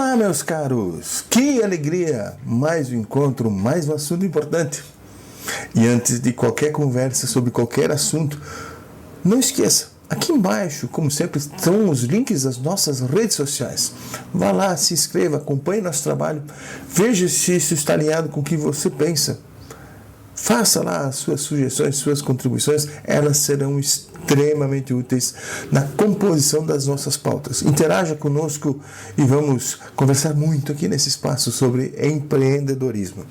Olá, meus caros! Que alegria! Mais um encontro, mais um assunto importante. E antes de qualquer conversa sobre qualquer assunto, não esqueça, aqui embaixo, como sempre, estão os links das nossas redes sociais. Vá lá, se inscreva, acompanhe nosso trabalho, veja se isso está alinhado com o que você pensa. Faça lá as suas sugestões, suas contribuições, elas serão extremamente úteis na composição das nossas pautas. Interaja conosco e vamos conversar muito aqui nesse espaço sobre empreendedorismo.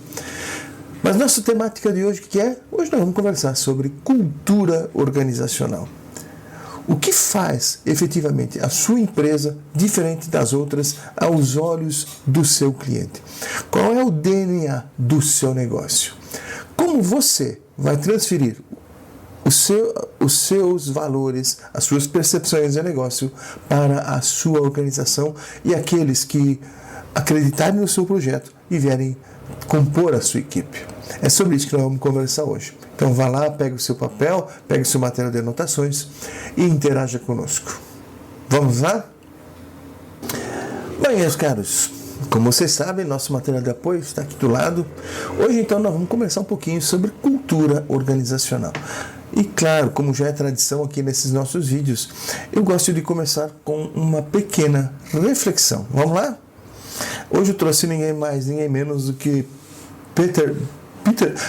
Mas nossa temática de hoje, o que é? Hoje nós vamos conversar sobre cultura organizacional. O que faz efetivamente a sua empresa diferente das outras aos olhos do seu cliente? Qual é o DNA do seu negócio? Como você vai transferir os seus valores, as suas percepções de negócio para a sua organização e aqueles que acreditarem no seu projeto e vierem compor a sua equipe? É sobre isso que nós vamos conversar hoje. Então vá lá, pegue o seu papel, pegue o seu material de anotações e interaja conosco. Vamos lá? Bem, meus caros, como vocês sabem, nosso material de apoio está aqui do lado. Hoje, então, nós vamos conversar um pouquinho sobre cultura organizacional. E, claro, como já é tradição aqui nesses nossos vídeos, eu gosto de começar com uma pequena reflexão. Vamos lá? Hoje eu trouxe ninguém mais, ninguém menos do que Peter,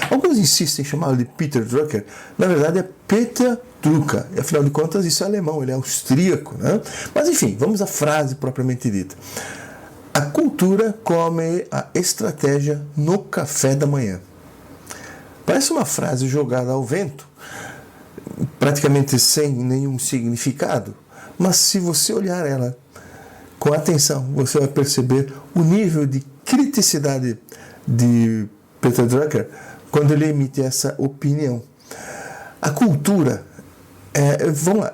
alguns insistem em chamá-lo de Peter Drucker. Na verdade é Peter Drucker. E, afinal de contas, isso é alemão, ele é austríaco, né? Mas, enfim, vamos à frase propriamente dita. A cultura come a estratégia no café da manhã. Parece uma frase jogada ao vento, praticamente sem nenhum significado, mas se você olhar ela com atenção, você vai perceber o nível de criticidade de Peter Drucker quando ele emite essa opinião. A cultura,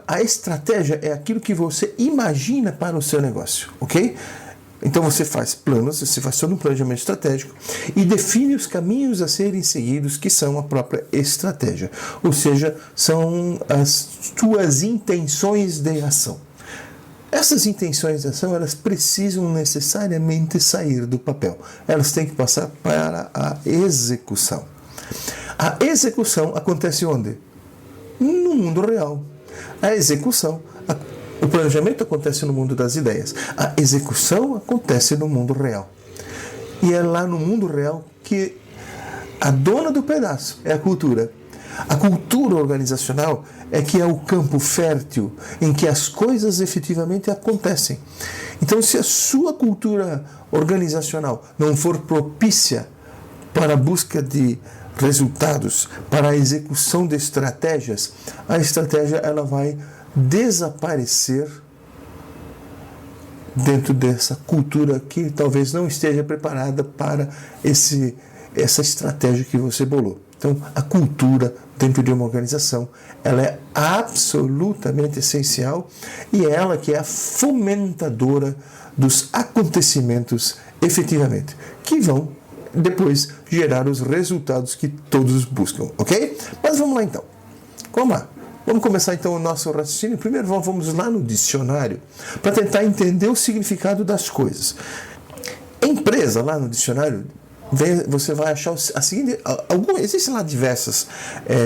a estratégia é aquilo que você imagina para o seu negócio, ok? Então você faz planos, você faz todo um planejamento estratégico e define os caminhos a serem seguidos, que são a própria estratégia. Ou seja, são as tuas intenções de ação. Essas intenções de ação, elas precisam necessariamente sair do papel. Elas têm que passar para a execução. A execução acontece onde? No mundo real. A execução O planejamento acontece no mundo das ideias. A execução acontece no mundo real. E é lá no mundo real que a dona do pedaço é a cultura. A cultura organizacional é que é o campo fértil em que as coisas efetivamente acontecem. Então, se a sua cultura organizacional não for propícia para a busca de resultados, para a execução de estratégias, a estratégia ela vai desaparecer dentro dessa cultura que talvez não esteja preparada para essa estratégia que você bolou. Então, a cultura dentro de uma organização, ela é absolutamente essencial e é ela que é a fomentadora dos acontecimentos efetivamente, que vão depois gerar os resultados que todos buscam, ok? Mas vamos lá então. Vamos lá. Vamos começar então o nosso raciocínio. Primeiro vamos lá no dicionário para tentar entender o significado das coisas. Empresa, lá no dicionário, você vai achar a seguinte... Existem lá diversas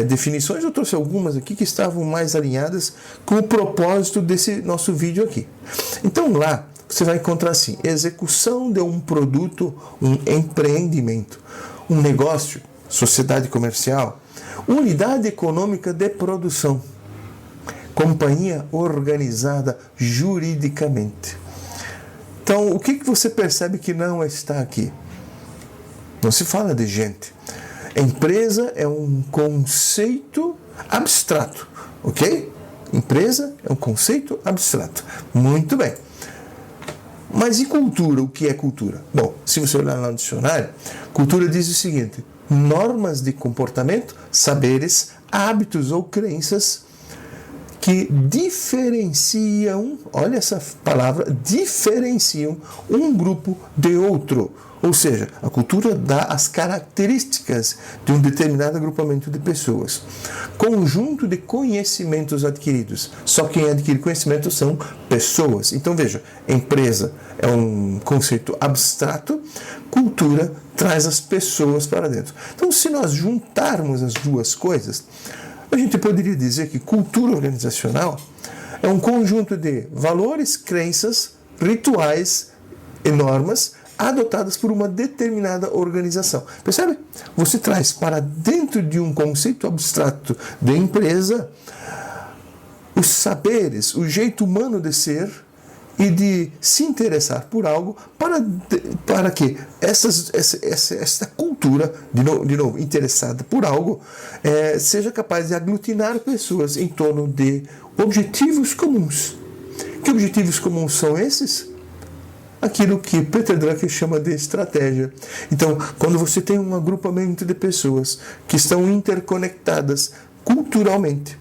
definições, eu trouxe algumas aqui que estavam mais alinhadas com o propósito desse nosso vídeo aqui. Então lá você vai encontrar assim: execução de um produto, um empreendimento, um negócio, sociedade comercial, unidade econômica de produção, companhia organizada juridicamente. Então, o que você percebe que não está aqui? Não se fala de gente. Empresa é um conceito abstrato, ok? Empresa é um conceito abstrato. Muito bem. Mas e cultura? O que é cultura? Bom, se você olhar lá no dicionário, cultura diz o seguinte: normas de comportamento, saberes, hábitos ou crenças que diferenciam, olha essa palavra, diferenciam um grupo de outro. Ou seja, a cultura dá as características de um determinado agrupamento de pessoas. Conjunto de conhecimentos adquiridos. Só quem adquire conhecimento são pessoas. Então veja, empresa é um conceito abstrato, cultura traz as pessoas para dentro. Então se nós juntarmos as duas coisas, a gente poderia dizer que cultura organizacional é um conjunto de valores, crenças, rituais e normas adotadas por uma determinada organização. Percebe? Você traz para dentro de um conceito abstrato de empresa os saberes, o jeito humano de ser e de se interessar por algo para que essa cultura, de novo, interessada por algo, seja capaz de aglutinar pessoas em torno de objetivos comuns. Que objetivos comuns são esses? Aquilo que Peter Drucker chama de estratégia. Então, quando você tem um agrupamento de pessoas que estão interconectadas culturalmente,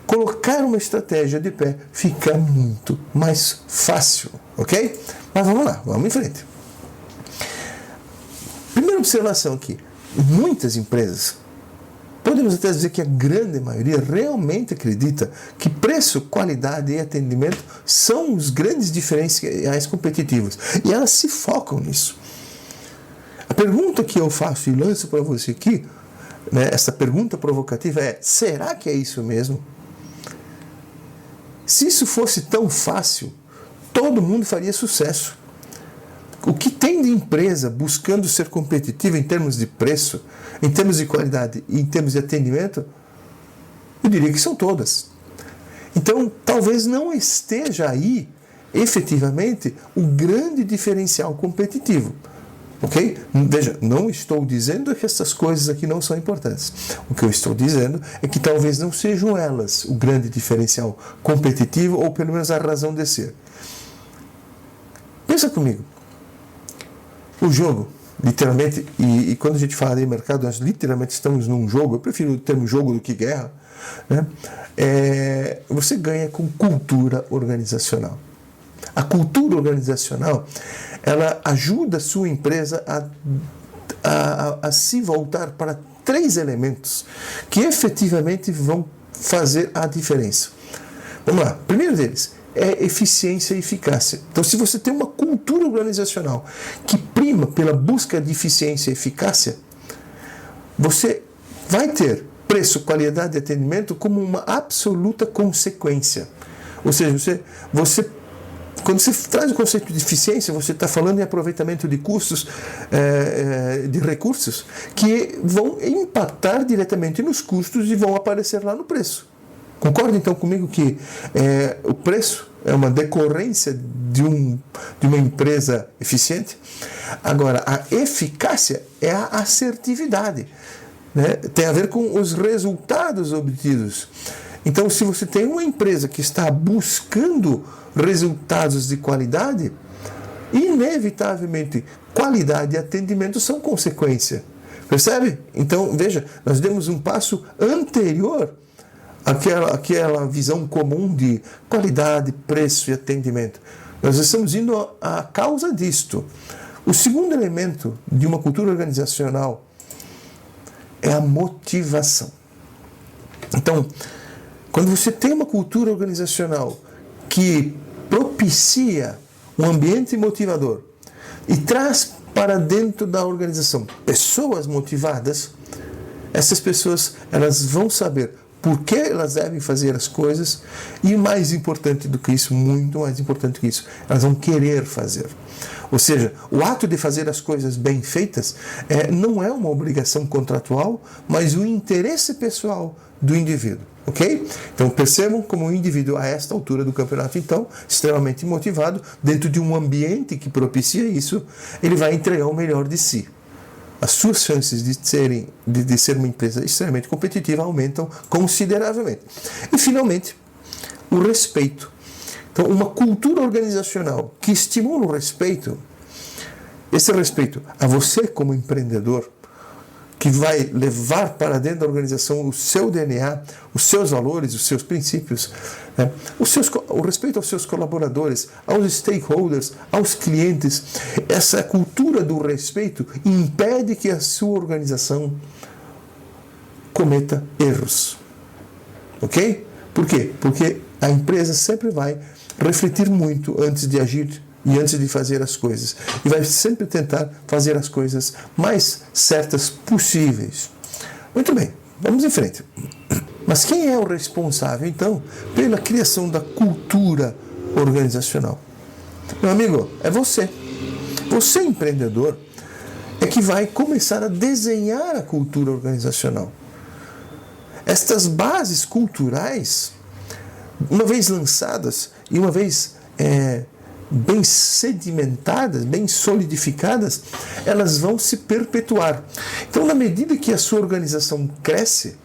colocar uma estratégia de pé fica muito mais fácil, ok? Mas vamos lá, vamos em frente. Primeira observação aqui, muitas empresas, podemos até dizer que a grande maioria realmente acredita que preço, qualidade e atendimento são os grandes diferenciais competitivos. E elas se focam nisso. A pergunta que eu faço e lanço para você aqui, né, essa pergunta provocativa é: será que é isso mesmo? Se isso fosse tão fácil, todo mundo faria sucesso. O que tem de empresa buscando ser competitiva em termos de preço, em termos de qualidade e em termos de atendimento, eu diria que são todas. Então, talvez não esteja aí, efetivamente, o grande diferencial competitivo. Ok? Veja, não estou dizendo que essas coisas aqui não são importantes. O que eu estou dizendo é que talvez não sejam elas o grande diferencial competitivo, ou pelo menos a razão de ser. Pensa comigo. O jogo, literalmente, e quando a gente fala de mercado, nós literalmente estamos num jogo, eu prefiro o termo jogo do que guerra, né? Você ganha com cultura organizacional. A cultura organizacional, ela ajuda a sua empresa a se voltar para 3 elementos que efetivamente vão fazer a diferença. Vamos lá, primeiro deles é eficiência e eficácia. Então, se você tem uma cultura organizacional que prima pela busca de eficiência e eficácia, você vai ter preço, qualidade e atendimento como uma absoluta consequência. Ou seja, quando você traz o conceito de eficiência, você está falando em aproveitamento de custos, de recursos, que vão impactar diretamente nos custos e vão aparecer lá no preço. Concorda então comigo que o preço é uma decorrência de uma empresa eficiente? Agora, a eficácia é a assertividade, né? Tem a ver com os resultados obtidos. Então, se você tem uma empresa que está buscando resultados de qualidade, inevitavelmente qualidade e atendimento são consequência. Percebe? Então, veja, nós demos um passo anterior àquela visão comum de qualidade, preço e atendimento. Nós estamos indo à causa disto. O segundo elemento de uma cultura organizacional é a motivação. Então, quando você tem uma cultura organizacional que propicia um ambiente motivador e traz para dentro da organização pessoas motivadas, essas pessoas elas vão saber por que elas devem fazer as coisas e, mais importante do que isso, muito mais importante do que isso, elas vão querer fazer. Ou seja, o ato de fazer as coisas bem feitas não é uma obrigação contratual, mas o interesse pessoal do indivíduo. Ok? Então percebam como o indivíduo a esta altura do campeonato, então, extremamente motivado, dentro de um ambiente que propicia isso, ele vai entregar o melhor de si. As suas chances de ser uma empresa extremamente competitiva aumentam consideravelmente. E, finalmente, o respeito. Então, uma cultura organizacional que estimula o respeito, esse respeito a você como empreendedor, que vai levar para dentro da organização o seu DNA, os seus valores, os seus princípios, né? O respeito aos seus colaboradores, aos stakeholders, aos clientes. Essa cultura do respeito impede que a sua organização cometa erros. Ok? Por quê? Porque a empresa sempre vai refletir muito antes de agir e antes de fazer as coisas. E vai sempre tentar fazer as coisas mais certas possíveis. Muito bem, vamos em frente. Mas quem é o responsável, então, pela criação da cultura organizacional? Meu amigo, é você. Você, empreendedor, é que vai começar a desenhar a cultura organizacional. Estas bases culturais, uma vez lançadas e uma vez bem sedimentadas, bem solidificadas, elas vão se perpetuar. Então, na medida que a sua organização cresce,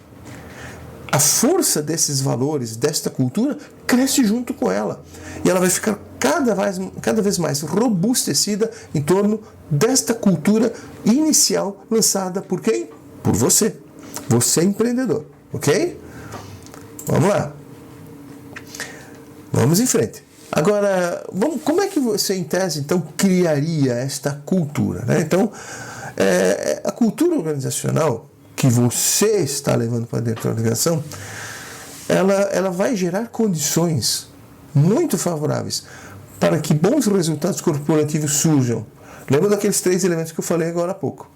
a força desses valores, desta cultura, cresce junto com ela. E ela vai ficar cada vez mais robustecida em torno desta cultura inicial lançada por quem? Por você. Você, empreendedor. Ok? Vamos lá. Vamos em frente. Agora, como é que você, em tese, então, criaria esta cultura, né? Então, a cultura organizacional que você está levando para dentro da organização, ela vai gerar condições muito favoráveis para que bons resultados corporativos surjam. Lembra daqueles 3 elementos que eu falei agora há pouco.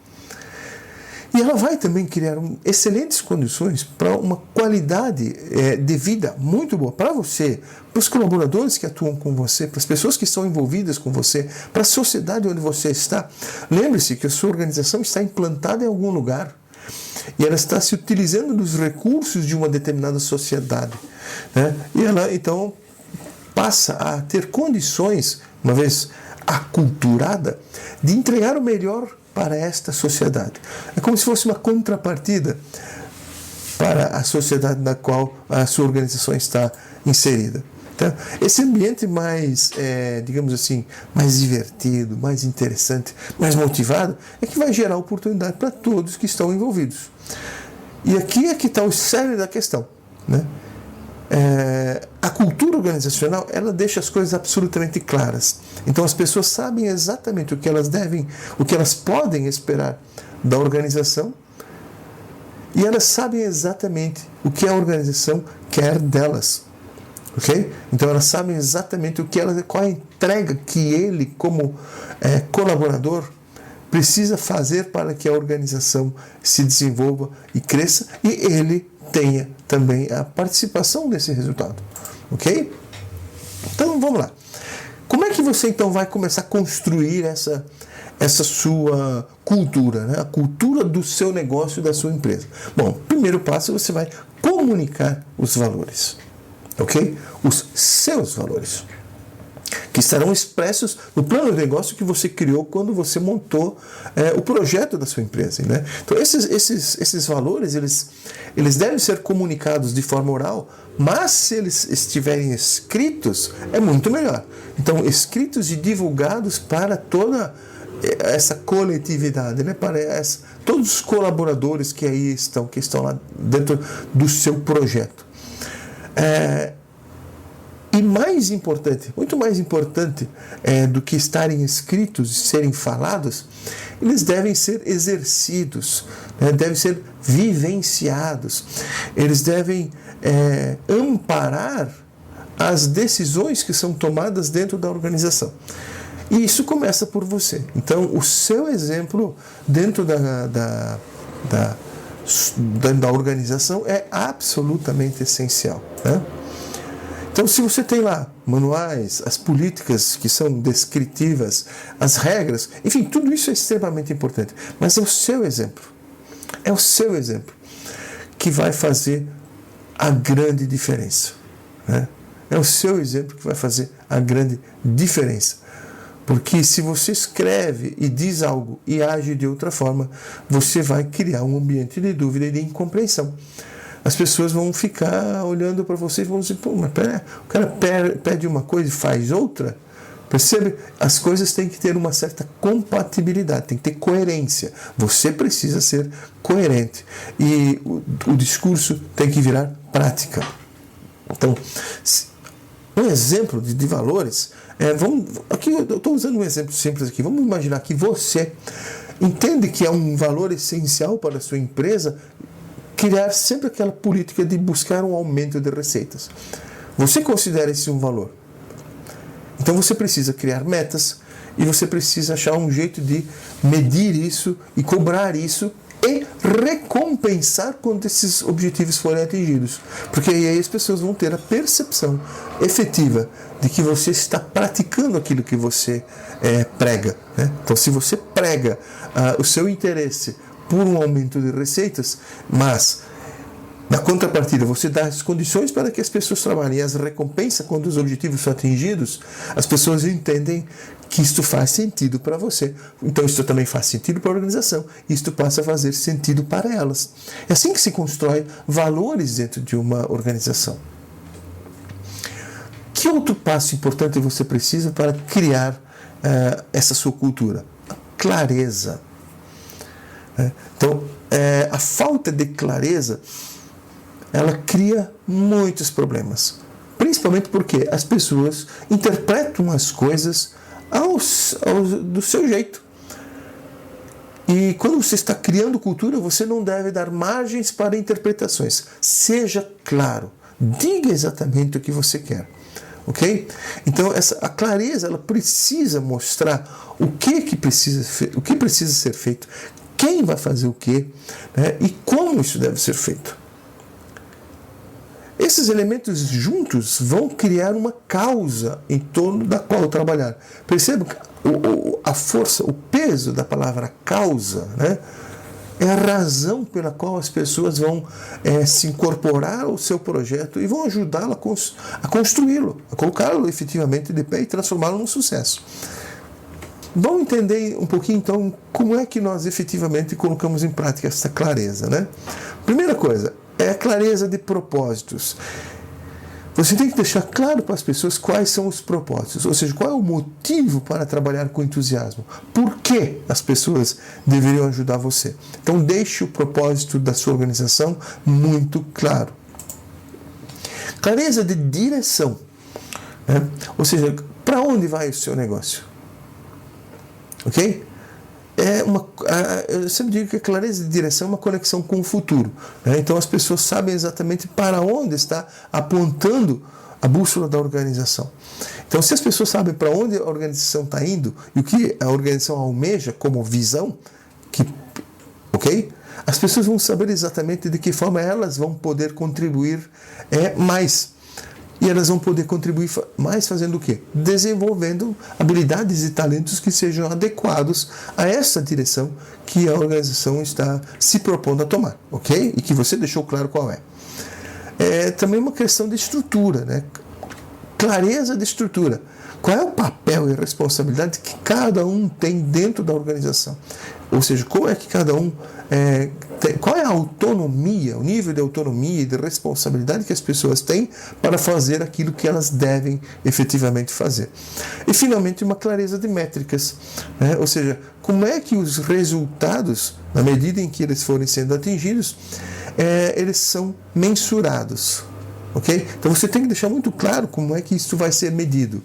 E ela vai também criar excelentes condições para uma qualidade de vida muito boa para você, para os colaboradores que atuam com você, para as pessoas que estão envolvidas com você, para a sociedade onde você está. Lembre-se que a sua organização está implantada em algum lugar e ela está se utilizando dos recursos de uma determinada sociedade, né? E ela, então, passa a ter condições, uma vez aculturada, de entregar o melhor para esta sociedade. É como se fosse uma contrapartida para a sociedade na qual a sua organização está inserida. Então, esse ambiente mais, digamos assim, mais divertido, mais interessante, mais motivado, é que vai gerar oportunidade para todos que estão envolvidos. E aqui é que está o cerne da questão, né? A cultura organizacional, ela deixa as coisas absolutamente claras. Então as pessoas sabem exatamente o que elas devem, o que elas podem esperar da organização, e elas sabem exatamente o que a organização quer delas. Ok? Então elas sabem exatamente qual a entrega que ele, como colaborador, precisa fazer para que a organização se desenvolva e cresça, e ele tenha também a participação desse resultado. Ok? Então vamos lá. Como é que você então vai começar a construir essa sua cultura, né? A cultura do seu negócio, da sua empresa? Bom, primeiro passo, você vai comunicar os valores. Ok? Os seus valores, que estarão expressos no plano de negócio que você criou quando você montou o projeto da sua empresa, né? Então, esses valores, eles devem ser comunicados de forma oral, mas se eles estiverem escritos, é muito melhor. Então, escritos e divulgados para toda essa coletividade, né? Para todos os colaboradores que aí estão, que estão lá dentro do seu projeto. E mais importante, muito mais importante do que estarem escritos e serem falados, eles devem ser exercidos, né? Devem ser vivenciados, eles devem amparar as decisões que são tomadas dentro da organização. E isso começa por você. Então, o seu exemplo dentro da organização é absolutamente essencial, né? Então, se você tem lá manuais, as políticas que são descritivas, as regras, enfim, tudo isso é extremamente importante. Mas é o seu exemplo. É o seu exemplo que vai fazer a grande diferença, né? É o seu exemplo que vai fazer a grande diferença. Porque se você escreve e diz algo e age de outra forma, você vai criar um ambiente de dúvida e de incompreensão. As pessoas vão ficar olhando para você e vão dizer, pô, mas pera, o cara pede uma coisa e faz outra, Percebe? As coisas têm que ter uma certa compatibilidade, tem que ter coerência. Você precisa ser coerente. E o discurso tem que virar prática. Então, um exemplo de valores, aqui eu estou usando um exemplo simples aqui. Vamos imaginar que você entende que é um valor essencial para a sua empresa criar sempre aquela política de buscar um aumento de receitas. Você considera esse um valor? Então você precisa criar metas e você precisa achar um jeito de medir isso e cobrar isso e recompensar quando esses objetivos forem atingidos. Porque aí as pessoas vão ter a percepção efetiva de que você está praticando aquilo que você prega, né? Então, se você prega o seu interesse por um aumento de receitas, mas na contrapartida você dá as condições para que as pessoas trabalhem e as recompensa quando os objetivos são atingidos, as pessoas entendem que isto faz sentido para você. Então isto também faz sentido para a organização. Isto passa a fazer sentido para elas. É assim que se constrói valores dentro de uma organização. Que outro passo importante você precisa para criar essa sua cultura? A clareza. Então, a falta de clareza, ela cria muitos problemas. Principalmente porque as pessoas interpretam as coisas do seu jeito. E quando você está criando cultura, você não deve dar margens para interpretações. Seja claro. Diga exatamente o que você quer. Ok? Então, a clareza, ela precisa mostrar o que precisa ser feito, quem vai fazer o quê, né, e como isso deve ser feito. Esses elementos juntos vão criar uma causa em torno da qual trabalhar. Perceba a força, o peso da palavra causa, né? É a razão pela qual as pessoas vão se incorporar ao seu projeto e vão ajudá-lo a construí-lo, a colocá-lo efetivamente de pé e transformá-lo num sucesso. Vamos entender um pouquinho, então, como é que nós efetivamente colocamos em prática essa clareza, né? Primeira coisa, é a clareza de propósitos. Você tem que deixar claro para as pessoas quais são os propósitos, ou seja, qual é o motivo para trabalhar com entusiasmo. Por que as pessoas deveriam ajudar você? Então, deixe o propósito da sua organização muito claro. Clareza de direção, né? Ou seja, para onde vai o seu negócio? Ok? Eu sempre digo que a clareza de direção é uma conexão com o futuro, né? Então as pessoas sabem exatamente para onde está apontando a bússola da organização. Então, se as pessoas sabem para onde a organização está indo e o que a organização almeja como visão, ok? As pessoas vão saber exatamente de que forma elas vão poder contribuir mais. E elas vão poder contribuir mais fazendo o quê? Desenvolvendo habilidades e talentos que sejam adequados a essa direção que a organização está se propondo a tomar, ok? E que você deixou claro qual é. É também uma questão de estrutura, né? Clareza de estrutura. Qual é o papel e a responsabilidade que cada um tem dentro da organização? Ou seja, como é que cada um qual é a autonomia, o nível de autonomia e de responsabilidade que as pessoas têm para fazer aquilo que elas devem efetivamente fazer. E, finalmente, uma clareza de métricas, né? Ou seja, como é que os resultados, na medida em que eles forem sendo atingidos, eles são mensurados. Okay? Então, você tem que deixar muito claro como é que isso vai ser medido.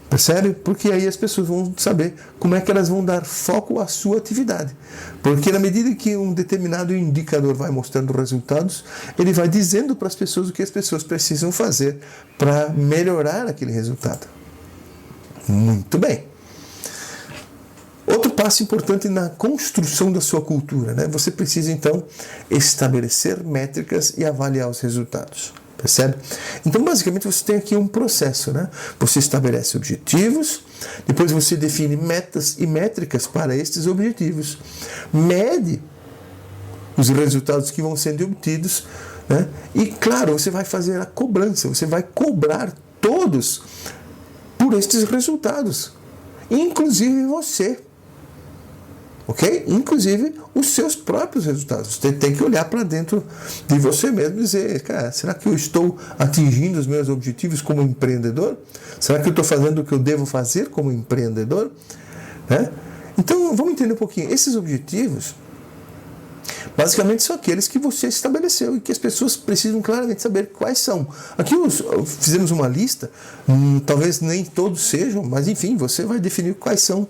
Percebe? Porque aí as pessoas vão saber como é que elas vão dar foco à sua atividade. Porque na medida que um determinado indicador vai mostrando resultados, ele vai dizendo para as pessoas o que as pessoas precisam fazer para melhorar aquele resultado. Muito bem. Outro passo importante na construção da sua cultura, né? Você precisa, então, estabelecer métricas e avaliar os resultados. Percebe? Então, basicamente, você tem aqui um processo, né? Você estabelece objetivos, depois você define metas e métricas para estes objetivos, mede os resultados que vão sendo obtidos, né? E, claro, você vai fazer a cobrança, você vai cobrar todos por estes resultados, inclusive você. ok? Inclusive os seus próprios resultados. Você tem que olhar para dentro de você mesmo e dizer, cara, será que eu estou atingindo os meus objetivos como empreendedor? Será que eu estou fazendo o que eu devo fazer como empreendedor? Né? Então, vamos entender um pouquinho. Esses objetivos, basicamente, são aqueles que você estabeleceu e que as pessoas precisam claramente saber quais são. Aqui fizemos uma lista, talvez nem todos sejam, mas enfim, você vai definir quais são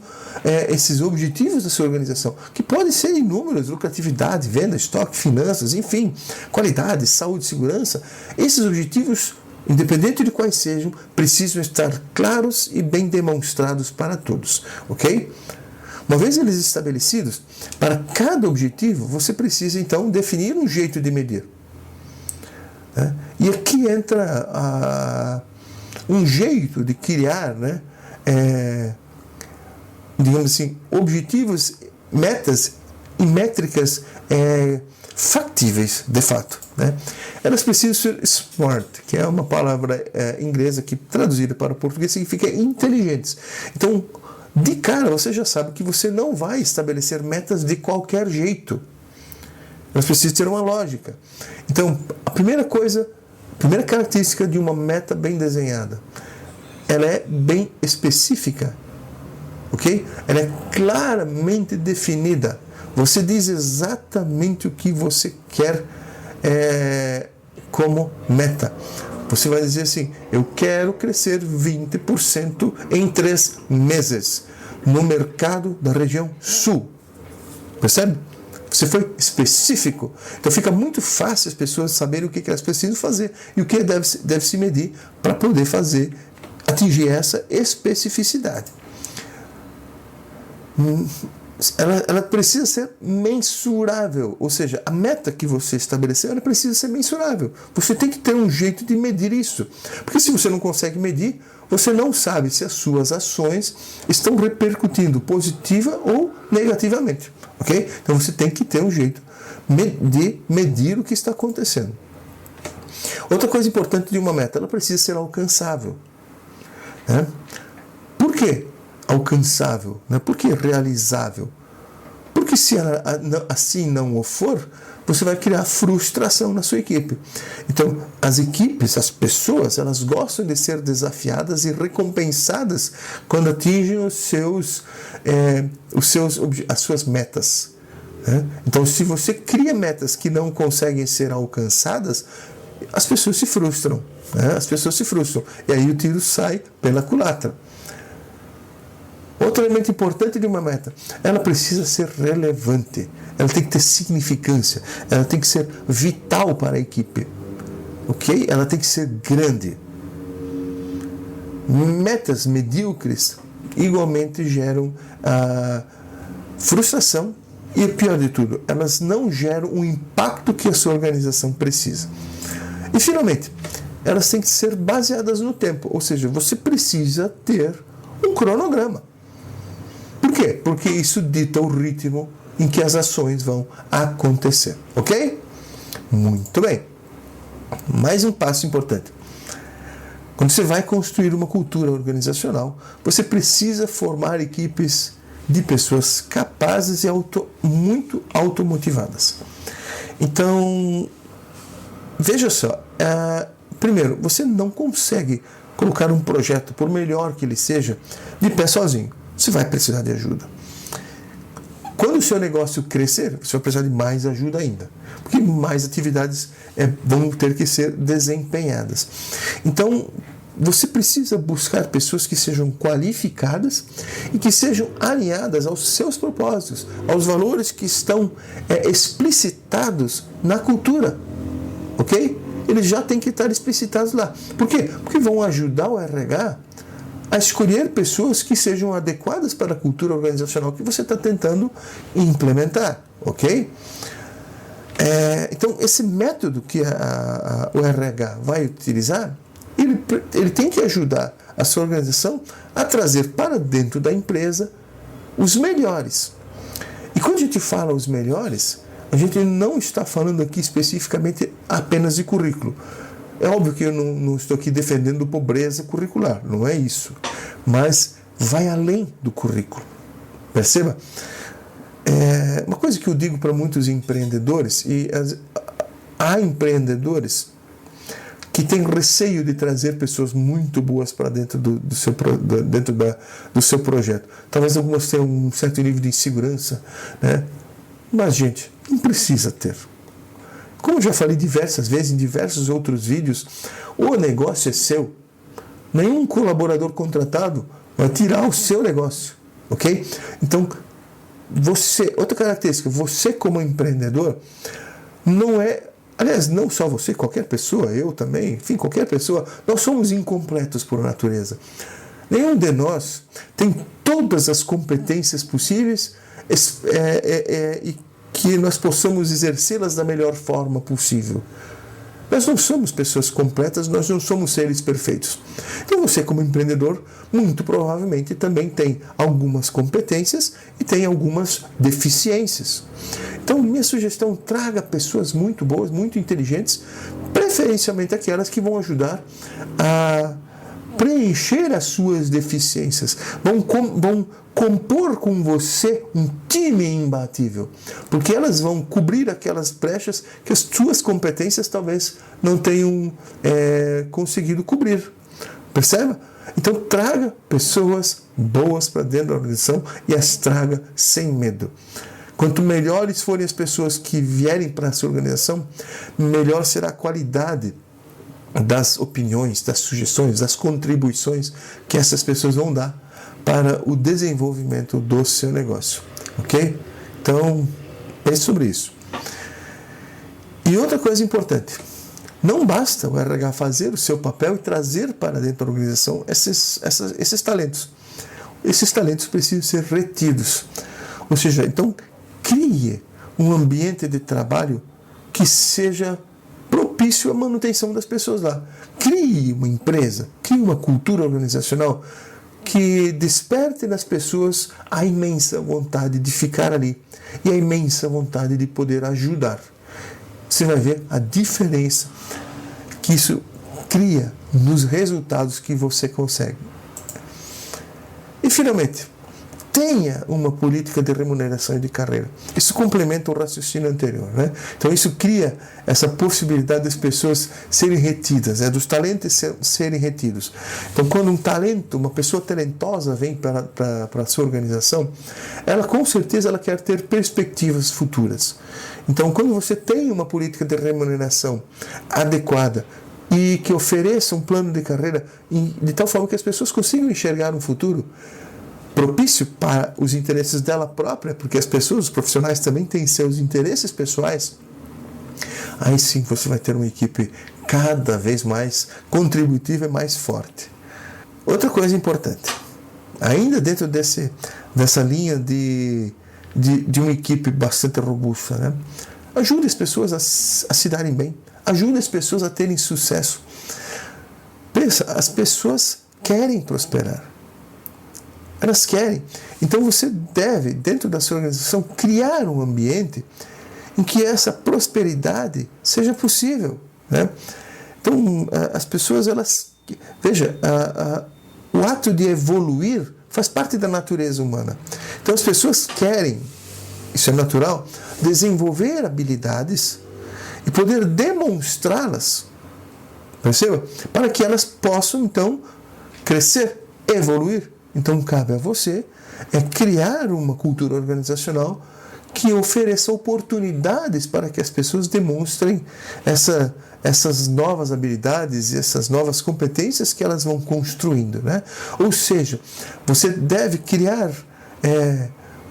esses objetivos da sua organização, que podem ser inúmeros: lucratividade, venda, estoque, finanças, enfim, qualidade, saúde, segurança. Esses objetivos, independente de quais sejam, precisam estar claros e bem demonstrados para todos, ok? Uma vez eles estabelecidos, para cada objetivo, você precisa então definir um jeito de medir. Né? E aqui entra um jeito de criar, né? Digamos assim, objetivos, metas e métricas factíveis, de fato. Né? Elas precisam ser smart, que é uma palavra inglesa que traduzida para o português significa inteligentes. Então, de cara, você já sabe que você não vai estabelecer metas de qualquer jeito. Elas precisam ter uma lógica. Então, a primeira característica de uma meta bem desenhada, ela é bem específica, ok? Ela é claramente definida. Você diz exatamente o que você quer como meta. Você vai dizer assim, eu quero crescer 20% em 3 meses no mercado da região sul. Percebe? Você foi específico. Então fica muito fácil as pessoas saberem o que elas precisam fazer e o que deve se medir para poder atingir essa especificidade. Ela precisa ser mensurável, ou seja, a meta que você estabeleceu, ela precisa ser mensurável. Você tem que ter um jeito de medir isso, porque se você não consegue medir, você não sabe se as suas ações estão repercutindo positiva ou negativamente, ok? Então você tem que ter um jeito de medir o que está acontecendo. Outra coisa importante de uma meta, ela precisa ser alcançável. Né? Por quê? Alcançável, né? Por que realizável? Porque se ela assim não o for, você vai criar frustração na sua equipe. Então, as equipes, as pessoas, elas gostam de ser desafiadas e recompensadas quando atingem as suas metas. Né? Então, se você cria metas que não conseguem ser alcançadas, as pessoas se frustram. Né? As pessoas se frustram. E aí o tiro sai pela culatra. Outro elemento importante de uma meta, ela precisa ser relevante, ela tem que ter significância, ela tem que ser vital para a equipe, ok? Ela tem que ser grande. Metas medíocres igualmente geram frustração e, pior de tudo, elas não geram o impacto que a sua organização precisa. E, finalmente, elas têm que ser baseadas no tempo, ou seja, você precisa ter um cronograma. Por quê? Porque isso dita o ritmo em que as ações vão acontecer. Ok? Muito bem. Mais um passo importante. Quando você vai construir uma cultura organizacional, você precisa formar equipes de pessoas capazes e muito automotivadas. Então, veja só. Primeiro, você não consegue colocar um projeto, por melhor que ele seja, de pé sozinho. Você vai precisar de ajuda. Quando o seu negócio crescer, você vai precisar de mais ajuda ainda, porque mais atividades vão ter que ser desempenhadas. Então, você precisa buscar pessoas que sejam qualificadas e que sejam alinhadas aos seus propósitos, aos valores que estão explicitados na cultura, ok? Eles já têm que estar explicitados lá. Por quê? Porque vão ajudar o RH a escolher pessoas que sejam adequadas para a cultura organizacional que você está tentando implementar, ok? Então, esse método que o RH vai utilizar, ele tem que ajudar a sua organização a trazer para dentro da empresa os melhores. E quando a gente fala os melhores, a gente não está falando aqui especificamente apenas de currículo. É óbvio que eu não estou aqui defendendo pobreza curricular, não é isso. Mas vai além do currículo. Perceba? Uma coisa que eu digo para muitos empreendedores, e há empreendedores que têm receio de trazer pessoas muito boas para dentro do seu projeto. Talvez algumas tenham um certo nível de insegurança, né? Mas, gente, não precisa ter. Como eu já falei diversas vezes em diversos outros vídeos, o negócio é seu. Nenhum colaborador contratado vai tirar o seu negócio, ok? Então, outra característica, você como empreendedor, não é, aliás, não só você, qualquer pessoa, eu também, enfim, qualquer pessoa, nós somos incompletos por natureza. Nenhum de nós tem todas as competências possíveis e que nós possamos exercê-las da melhor forma possível. Nós não somos pessoas completas, nós não somos seres perfeitos. Então você, como empreendedor, muito provavelmente também tem algumas competências e tem algumas deficiências. Então, minha sugestão, traga pessoas muito boas, muito inteligentes, preferencialmente aquelas que vão ajudar a preencher as suas deficiências, vão compor com você um time imbatível, porque elas vão cobrir aquelas brechas que as suas competências talvez não tenham conseguido cobrir. Perceba? Então traga pessoas boas para dentro da organização e as traga sem medo. Quanto melhores forem as pessoas que vierem para essa organização, melhor será a qualidade das opiniões, das sugestões, das contribuições que essas pessoas vão dar para o desenvolvimento do seu negócio, ok? Então, pense sobre isso. E outra coisa importante, não basta o RH fazer o seu papel e trazer para dentro da organização esses talentos. Esses talentos precisam ser retidos. Ou seja, então, crie um ambiente de trabalho que seja propício à manutenção das pessoas lá. Crie uma empresa, crie uma cultura organizacional que desperte nas pessoas a imensa vontade de ficar ali e a imensa vontade de poder ajudar. Você vai ver a diferença que isso cria nos resultados que você consegue. E, finalmente, tenha uma política de remuneração e de carreira. Isso complementa o raciocínio anterior, né? Então isso cria essa possibilidade das pessoas serem retidas, dos talentos serem retidos. Então quando uma pessoa talentosa vem para a sua organização, ela com certeza ela quer ter perspectivas futuras. Então quando você tem uma política de remuneração adequada e que ofereça um plano de carreira de tal forma que as pessoas consigam enxergar um futuro propício para os interesses dela própria, porque as pessoas, os profissionais também têm seus interesses pessoais, aí sim você vai ter uma equipe cada vez mais contributiva e mais forte. Outra coisa importante, ainda dentro dessa linha de uma equipe bastante robusta, né? Ajude as pessoas a se darem bem, ajude as pessoas a terem sucesso. Pensa, as pessoas querem prosperar. Elas querem. Então você deve, dentro da sua organização, criar um ambiente em que essa prosperidade seja possível, né? Então, as pessoas, veja, o ato de evoluir faz parte da natureza humana. Então, as pessoas querem, isso é natural, desenvolver habilidades e poder demonstrá-las, perceba? Para que elas possam, então, crescer, evoluir. Então, cabe a você criar uma cultura organizacional que ofereça oportunidades para que as pessoas demonstrem essas novas habilidades e essas novas competências que elas vão construindo, né? Ou seja, você deve criar,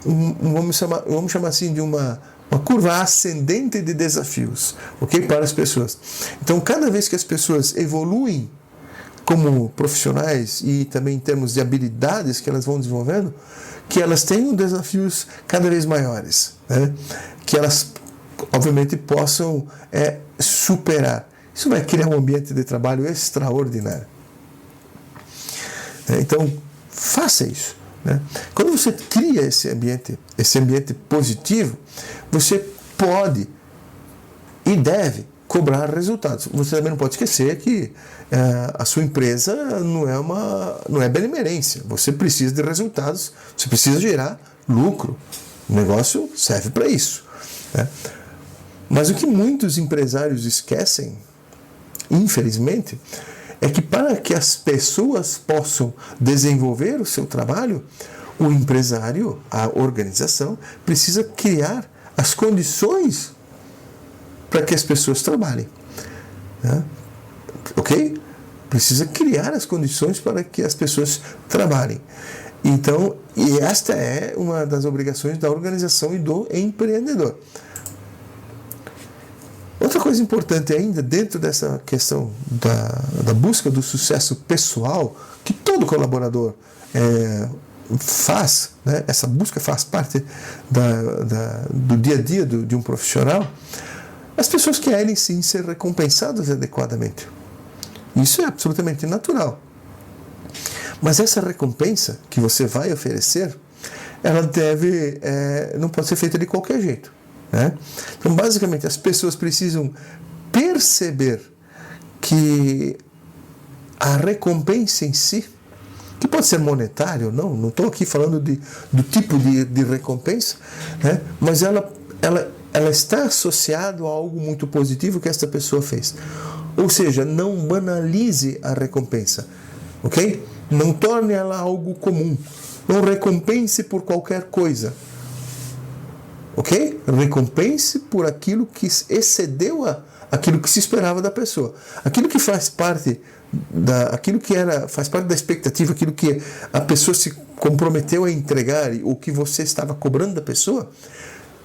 vamos chamar assim, de uma curva ascendente de desafios, ok? Para as pessoas. Então, cada vez que as pessoas evoluem como profissionais e também em termos de habilidades que elas vão desenvolvendo, que elas tenham desafios cada vez maiores, né? Que elas, obviamente, possam superar. Isso vai criar um ambiente de trabalho extraordinário. Então, faça isso, né? Quando você cria esse ambiente positivo, você pode e deve cobrar resultados. Você também não pode esquecer que a sua empresa não é benemerência. Você precisa de resultados, você precisa gerar lucro, O negócio serve para isso, né? Mas o que muitos empresários esquecem, infelizmente, é que para que as pessoas possam desenvolver o seu trabalho, o empresário, a organização, precisa criar as condições para que as pessoas trabalhem, né? Ok? Precisa criar as condições para que as pessoas trabalhem. Então, e esta é uma das obrigações da organização e do empreendedor. Outra coisa importante ainda, dentro dessa questão da busca do sucesso pessoal, que todo colaborador faz, né? Essa busca faz parte do dia a dia de um profissional, as pessoas querem sim ser recompensadas adequadamente. Isso é absolutamente natural. Mas essa recompensa que você vai oferecer, ela não pode ser feita de qualquer jeito, né? Então, basicamente, as pessoas precisam perceber que a recompensa em si, que pode ser monetária ou não estou aqui falando do tipo de recompensa, né? Mas ela está associada a algo muito positivo que esta pessoa fez. Ou seja, não banalize a recompensa, ok? Não torne ela algo comum. Não recompense por qualquer coisa, ok? Recompense por aquilo que excedeu aquilo que se esperava da pessoa. Aquilo que faz parte faz parte da expectativa, aquilo que a pessoa se comprometeu a entregar, ou que você estava cobrando da pessoa,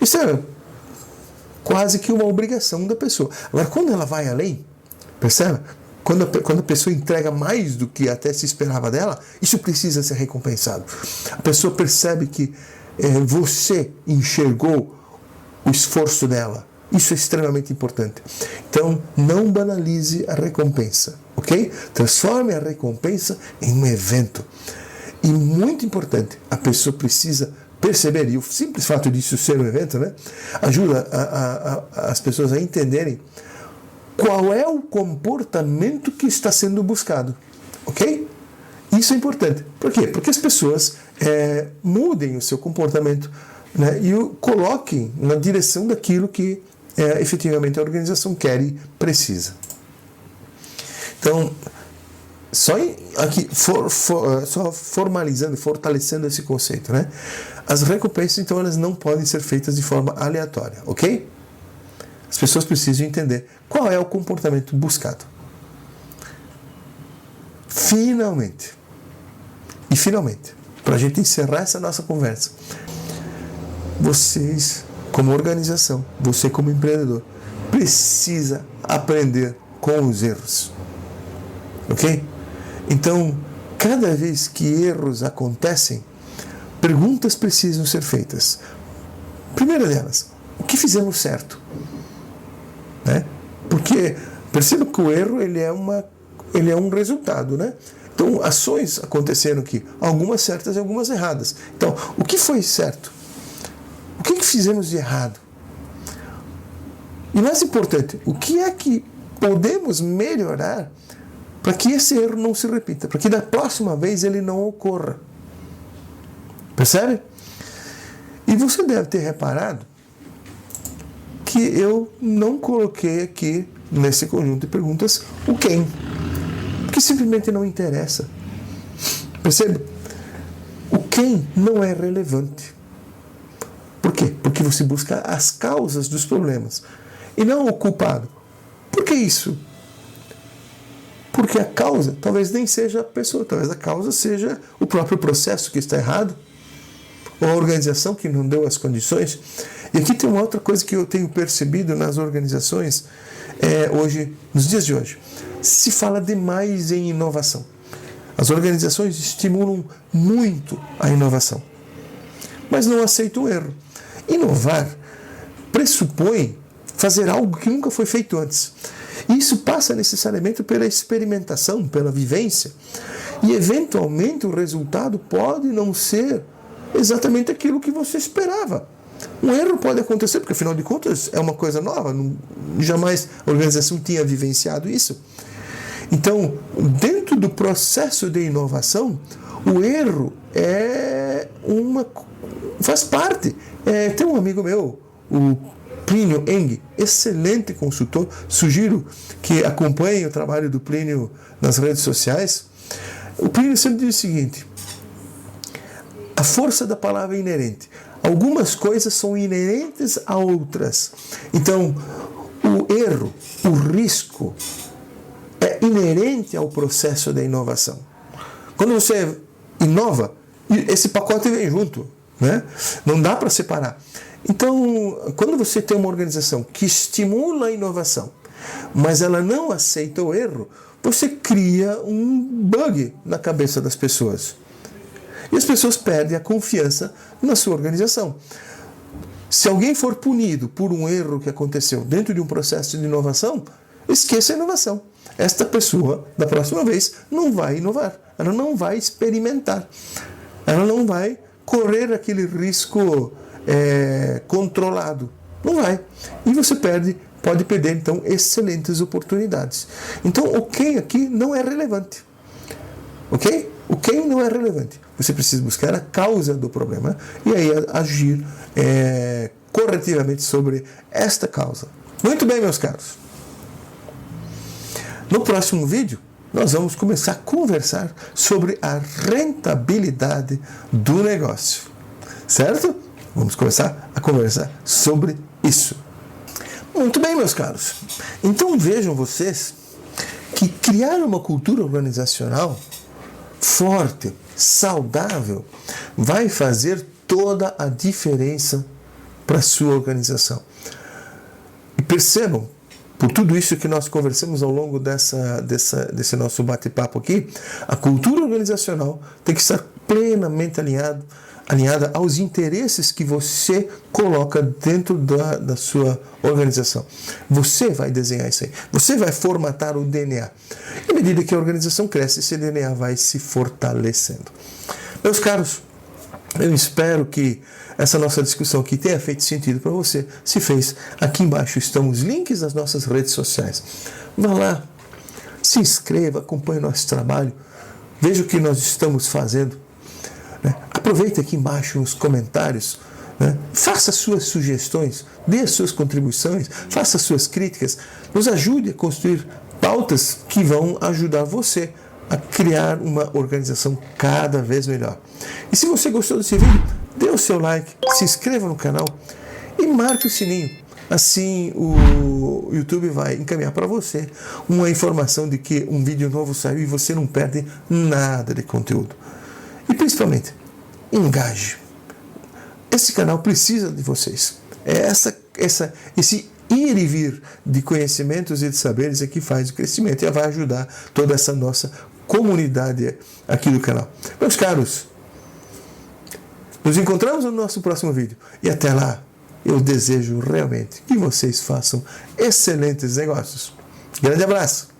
isso é quase que uma obrigação da pessoa. Agora, quando ela vai além, percebe? Quando a pessoa entrega mais do que até se esperava dela, isso precisa ser recompensado. A pessoa percebe que você enxergou o esforço dela. Isso é extremamente importante. Então, não banalize a recompensa, ok? Transforme a recompensa em um evento. E muito importante, a pessoa precisa perceber, e o simples fato disso ser um evento, né, ajuda as pessoas a entenderem qual é o comportamento que está sendo buscado, ok? Isso é importante. Por quê? Porque as pessoas mudem o seu comportamento, né, e o coloquem na direção daquilo que efetivamente a organização quer e precisa. Então, só formalizando, fortalecendo esse conceito, né? As recompensas, então, elas não podem ser feitas de forma aleatória, ok? As pessoas precisam entender qual é o comportamento buscado. Finalmente, para a gente encerrar essa nossa conversa, vocês, como organização, você como empreendedor, precisa aprender com os erros, ok? Então, cada vez que erros acontecem, perguntas precisam ser feitas. Primeira delas, o que fizemos certo? Né? Porque perceba que o erro ele é um resultado, né? Então, ações aconteceram aqui, algumas certas e algumas erradas. Então, o que foi certo? O que fizemos de errado? E mais importante, o que é que podemos melhorar para que esse erro não se repita, para que da próxima vez ele não ocorra? Percebe? E você deve ter reparado que eu não coloquei aqui nesse conjunto de perguntas o quem, porque simplesmente não interessa. Percebe? O quem não é relevante. Por quê? Porque você busca as causas dos problemas e não o culpado. Por que isso? Porque a causa talvez nem seja a pessoa, talvez a causa seja o próprio processo que está errado, ou a organização que não deu as condições. E aqui tem uma outra coisa que eu tenho percebido nas organizações hoje, nos dias de hoje. Se fala demais em inovação. As organizações estimulam muito a inovação, mas não aceitam o erro. Inovar pressupõe fazer algo que nunca foi feito antes. E isso passa necessariamente pela experimentação, pela vivência. E, eventualmente, o resultado pode não ser exatamente aquilo que você esperava. Um erro pode acontecer, porque, afinal de contas, é uma coisa nova. Jamais a organização tinha vivenciado isso. Então, dentro do processo de inovação, o erro é faz parte. Tem um amigo meu, o Plínio Eng, excelente consultor, sugiro que acompanhe o trabalho do Plínio nas redes sociais. O Plínio sempre diz o seguinte: a força da palavra é inerente. Algumas coisas são inerentes a outras. Então, o erro, o risco, é inerente ao processo da inovação. Quando você inova, esse pacote vem junto, né? Não dá para separar. Então, quando você tem uma organização que estimula a inovação, mas ela não aceita o erro, você cria um bug na cabeça das pessoas. E as pessoas perdem a confiança na sua organização. Se alguém for punido por um erro que aconteceu dentro de um processo de inovação, esqueça a inovação. Esta pessoa, da próxima vez, não vai inovar. Ela não vai experimentar. Ela não vai correr aquele risco controlado. Não vai. E você pode perder, então, excelentes oportunidades. Então, o quem aqui não é relevante. Ok? O quem não é relevante. Você precisa buscar a causa do problema e aí agir corretivamente sobre esta causa. Muito bem, meus caros. No próximo vídeo, nós vamos começar a conversar sobre a rentabilidade do negócio. Certo? Vamos começar a conversar sobre isso. Muito bem, meus caros. Então vejam vocês que criar uma cultura organizacional forte, saudável, vai fazer toda a diferença para a sua organização. E percebam, por tudo isso que nós conversamos ao longo desse nosso bate-papo aqui, a cultura organizacional tem que estar plenamente alinhada aos interesses que você coloca dentro da sua organização. Você vai desenhar isso aí. Você vai formatar o DNA. E à medida que a organização cresce, esse DNA vai se fortalecendo. Meus caros, eu espero que essa nossa discussão aqui tenha feito sentido para você. Se fez, aqui embaixo estão os links das nossas redes sociais. Vá lá, se inscreva, acompanhe o nosso trabalho, veja o que nós estamos fazendo. Aproveite aqui embaixo nos comentários, faça suas sugestões, dê as suas contribuições, faça suas críticas, nos ajude a construir pautas que vão ajudar você a criar uma organização cada vez melhor. E se você gostou desse vídeo, dê o seu like, se inscreva no canal e marque o sininho. Assim o YouTube vai encaminhar para você uma informação de que um vídeo novo saiu e você não perde nada de conteúdo. E principalmente, engaje. Esse canal precisa de vocês. Esse ir e vir de conhecimentos e de saberes é que faz o crescimento e vai ajudar toda essa nossa comunidade aqui do canal. Meus caros, nos encontramos no nosso próximo vídeo. E até lá, eu desejo realmente que vocês façam excelentes negócios. Grande abraço!